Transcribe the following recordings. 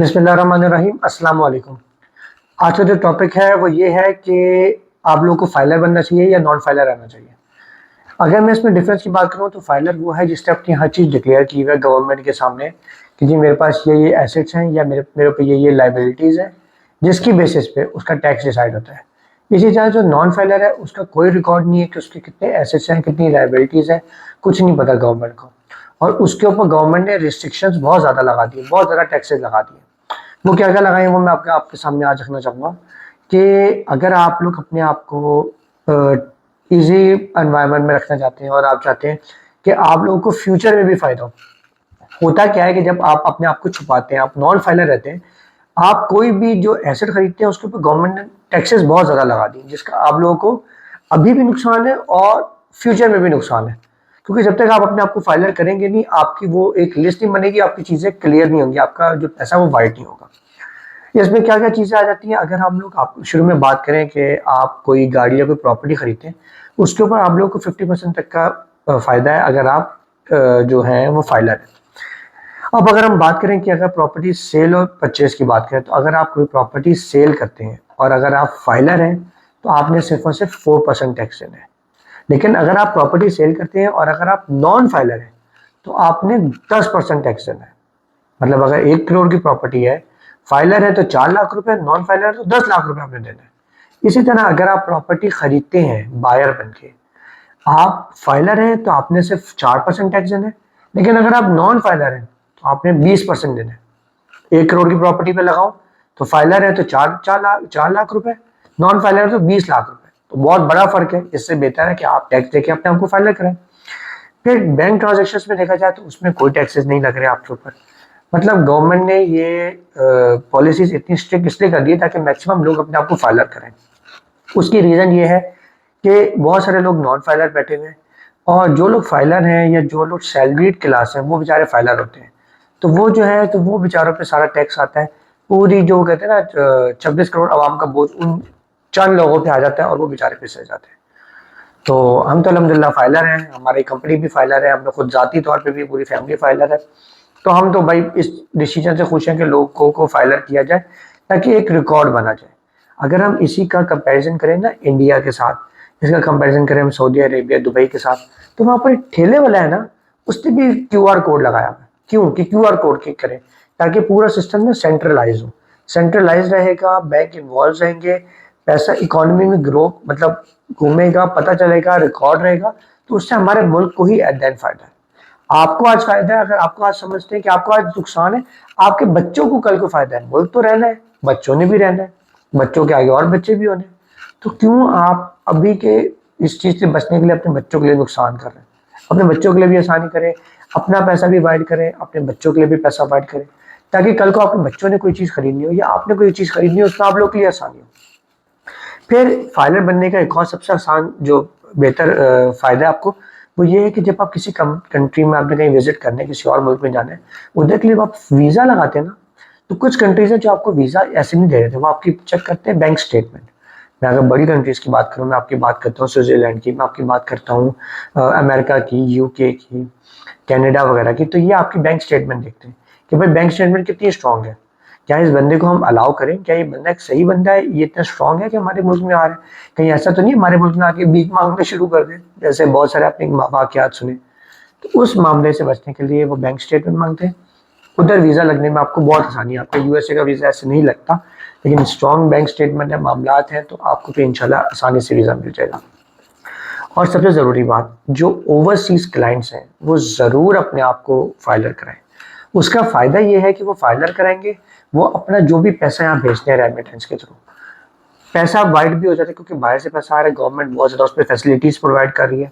बिस्मिल्लाहिर्रहमानिर्रहीम, अस्सलाम वालेकुम। आज का जो टॉपिक है वो ये है कि आप लोगों को फाइलर बनना चाहिए या नॉन फाइलर रहना चाहिए। अगर मैं इसमें डिफरेंस की बात करूँ तो फाइलर वो है जिसने अपनी हर चीज़ डिक्लेयर की हुई है गवर्नमेंट के सामने कि जी मेरे पास ये एसेट्स हैं या मेरे मेरे पे ये लाइबिलिटीज़ हैं, जिसकी बेसिस पे उसका टैक्स डिसाइड होता है। इसी तरह जो नॉन फाइलर है उसका कोई रिकॉर्ड नहीं है कि उसके कितने एसेट्स हैं, कितनी लाइबिलिटीज़ हैं, कुछ नहीं पता गवर्नमेंट को। और उसके ऊपर गवर्नमेंट ने रिस्ट्रिक्शंस बहुत ज़्यादा लगा दिए, बहुत ज़्यादा टैक्सेस लगा दिए। वो क्या क्या लगाए हैं वो मैं आपके सामने आज रखना चाहूँगा कि अगर आप लोग अपने आप को इजी एनवायरनमेंट में रखना चाहते हैं और आप चाहते हैं कि आप लोगों को फ्यूचर में भी फ़ायदा हो। होता क्या है कि जब आप अपने आप को छुपाते हैं, आप नॉन फाइलर रहते हैं, आप कोई भी जो एसेट खरीदते हैं उसके ऊपर गवर्नमेंट ने टैक्सेस बहुत ज़्यादा लगा दिए, जिसका आप लोगों को अभी भी नुकसान है और फ्यूचर में भी नुकसान है। क्योंकि जब तक आप अपने आप को फाइलर करेंगे नहीं, आपकी वो एक लिस्ट नहीं बनेगी, आपकी चीज़ें क्लियर नहीं होंगी, आपका जो पैसा वो वाइट नहीं होगा। इसमें क्या क्या चीज़ें आ जाती हैं। अगर हम लोग आप शुरू में बात करें कि आप कोई गाड़ी या कोई प्रॉपर्टी खरीदते हैं, उसके ऊपर आप लोग को 50% तक का फ़ायदा है अगर आप जो हैं वो फाइलर हैं। अब अगर हम बात करें कि अगर प्रॉपर्टी सेल और परचेज की बात करें, तो अगर आप कोई प्रॉपर्टी सेल करते हैं और अगर आप फाइलर हैं तो आपने सिर्फ और सिर्फ 4% टैक्स देना है। लेकिन अगर आप प्रॉपर्टी सेल करते हैं और अगर आप नॉन फाइलर हैं तो आपने 10% टैक्स देना है। मतलब अगर 1 करोड़ की प्रॉपर्टी है, फाइलर है तो 4 लाख रुपए, नॉन फाइलर है तो 10 लाख रुपए आपने देना है। इसी तरह अगर आप प्रॉपर्टी खरीदते हैं बायर बन के, आप फाइलर हैं तो आपने सिर्फ 4% टैक्स देना है। लेकिन अगर आप नॉन फाइलर हैं तो आपने 20% देना है। 1 करोड़ की प्रॉपर्टी पे लगाओ तो फाइलर है तो 4 लाख रुपए, नॉन फाइलर है तो 20 लाख रुपए। तो बहुत बड़ा फर्क है। इससे बेहतर है कि आप टैक्स देके अपने आप को फाइलर करें। फिर बैंक ट्रांजेक्शन्स में देखा जाए तो उसमें कोई टैक्सेस नहीं लग रहे आपके ऊपर। मतलब गवर्नमेंट ने ये पॉलिसीज इतनी स्ट्रिक्ट इसलिए कर दी है ताकि मैक्सिमम लोग अपने आप को फाइलर करें। उसकी रीज़न ये है कि बहुत सारे लोग नॉन फाइलर बैठे हुए हैं और जो लोग फाइलर हैं या जो लोग सैलरीड क्लास हैं वो बेचारे फाइलर होते हैं। तो वो जो है तो वो बेचारों पे सारा टैक्स आता है। पूरी जो कहते हैं ना 26 करोड़ आवाम का बोझ उन चंद लोगों पे आ जाता है और वो बेचारे पे सह जाते हैं। तो हम तो अल्हम्दुलिल्लाह फाइलर हैं, हमारी कंपनी भी फाइलर है, हम लोग खुद ज़ाती तौर पे भी पूरी फैमिली फाइलर है। तो हम तो भाई इस डिसीजन से खुश हैं कि लोगों को फाइलर किया जाए ताकि एक रिकॉर्ड बना जाए। अगर हम इसी का कंपैरिजन करें ना इंडिया के साथ, इसका कंपैरिजन करें हम सऊदी अरेबिया दुबई के साथ, तो वहाँ पर एक ठेले वाला है ना, उसने भी क्यूआर कोड लगाया हुआ है। क्यों कि क्यूआर कोड की करें ताकि पूरा सिस्टम ना सेंट्रलाइज हो। सेंट्रलाइज रहेगा, बैंक इन्वॉल्व रहेंगे, पैसा इकोनॉमी में ग्रो मतलब घूमेगा, पता चलेगा, रिकॉर्ड रहेगा। तो उससे हमारे मुल्क को ही एट द एंड फायदा है। आपको आज फायदा है, अगर आपको आज समझते हैं कि आपको आज नुकसान है, आपके बच्चों को कल को फायदा है। मुल्क तो रहना है, बच्चों ने भी रहना है, बच्चों के आगे और बच्चे भी होने हैं। तो क्यों आप अभी के इस चीज से बचने के लिए अपने बच्चों के लिए नुकसान कर रहे हैं। अपने बच्चों के लिए भी आसानी करें, अपना पैसा भी वाइड करें, अपने बच्चों के लिए भी पैसा वाइड करें, ताकि कल को अपने बच्चों ने कोई चीज खरीदनी हो या आपने कोई चीज खरीदनी हो उसमें आप लोग के लिए आसानी हो। फिर फाइलर बनने का एक और सबसे आसान जो बेहतर फ़ायदा है आपको, वो ये है कि जब आप किसी कंट्री में आपने कहीं विजिट करना है, किसी और मुल्क में जाना है, उधर के लिए आप वीज़ा लगाते हैं ना, तो कुछ कंट्रीज़ हैं जो आपको वीज़ा ऐसे नहीं दे रहे थे, वो आपकी चेक करते हैं बैंक स्टेटमेंट। मैं अगर बड़ी कंट्रीज़ की बात करूँ, मैं आपकी बात करता हूँ स्विट्ज़रलैंड की, मैं आपकी बात करता हूँ अमेरिका की, यूके की, कनाडा वगैरह की। तो ये आपकी बैंक स्टेटमेंट देखते हैं कि भाई बैंक स्टेटमेंट कितनी स्ट्रांग है, क्या इस बंदे को हम अलाउ करें, क्या ये बंदा एक सही बंदा है, ये इतना स्ट्रांग है कि हमारे मुल्क में आ रहा है, कहीं ऐसा तो नहीं हमारे मुल्क में आके भीख मांगना शुरू कर दे, जैसे बहुत सारे आपने वाकयात सुने। तो उस मामले से बचने के लिए वो बैंक स्टेटमेंट मांगते हैं। उधर वीज़ा लगने में आपको बहुत आसानी है, आपका यूएसए का वीज़ा ऐसे नहीं लगता, लेकिन स्ट्रॉन्ग बैंक स्टेटमेंट है, मामलात हैं, तो आपको तो इंशाल्लाह आसानी से वीज़ा मिल जाएगा। और सबसे ज़रूरी बात, जो ओवरसीज क्लाइंट्स हैं वो ज़रूर अपने आप को फाइलर कराएं। उसका फ़ायदा ये है कि वो फाइलर कराएंगे, वो अपना जो भी पैसा यहाँ भेजते हैं रेमिटेंस के थ्रू, पैसा वाइट भी हो जाता है क्योंकि बाहर से पैसा आ रहा है, गवर्नमेंट बहुत ज़्यादा उस पर फैसिलिटीज़ प्रोवाइड कर रही है,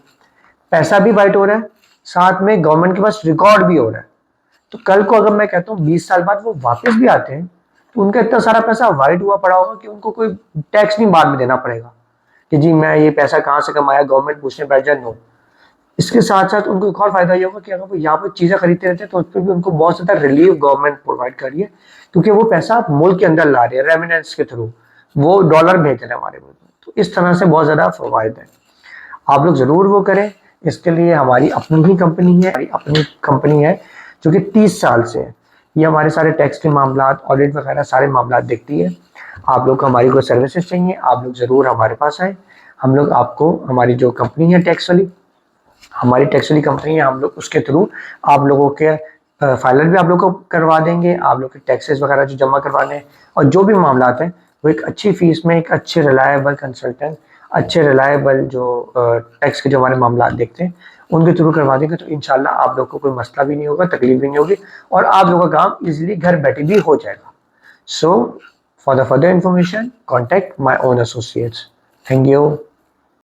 पैसा भी वाइट हो रहा है, साथ में गवर्नमेंट के पास रिकॉर्ड भी हो रहा है। तो कल को अगर मैं कहता हूँ 20 साल बाद वो वापस भी आते हैं तो उनका इतना सारा पैसा वाइट हुआ पड़ा होगा कि उनको कोई टैक्स नहीं बाद में देना पड़ेगा कि जी मैं ये पैसा कहाँ से कमाया, गवर्नमेंट पूछने बैठ जाए, नो। इसके साथ साथ उनको एक और फायदा ये होगा कि अगर वो यहाँ पर चीज़ें खरीदते रहते हैं तो उस पर भी उनको बहुत ज़्यादा रिलीफ गवर्नमेंट प्रोवाइड कर रही है, क्योंकि वो पैसा आप मुल्क के अंदर ला रहे हैं रेमिनेंस के थ्रू, वो डॉलर भेज रहे हैं हमारे मुल्क में। तो इस तरह से बहुत ज़्यादा फ़वाइद है, आप लोग ज़रूर वो करें। इसके लिए हमारी अपनी ही कंपनी है, हमारी अपनी कंपनी है जो कि 30 साल से है, ये हमारे सारे टैक्स के मामला, ऑडिट वगैरह सारे मामला देखती है। आप लोग को हमारी कोई सर्विसेज चाहिए, आप लोग ज़रूर हमारे पास आएँ। हम लोग आपको, हमारी जो कंपनी है टैक्स वाली, हमारी टैक्स वाली कंपनी है, हम लोग उसके थ्रू आप लोगों के फाइलर भी आप लोग को करवा देंगे, आप लोग के टैक्सेस वगैरह जो जमा करवाने हैं, और जो भी मामला हैं वो एक अच्छी फीस में एक अच्छे रिलायबल कंसल्टेंट, अच्छे रिलायबल जो टैक्स के जो हमारे मामला देखते हैं उनके थ्रू करवा देंगे। तो इंशाल्लाह आप लोग को कोई मसला भी नहीं होगा, तकलीफ भी नहीं होगी, और आप लोगों का काम इजीली घर बैठे भी हो जाएगा। So for the further information contact my own associates. Thank you.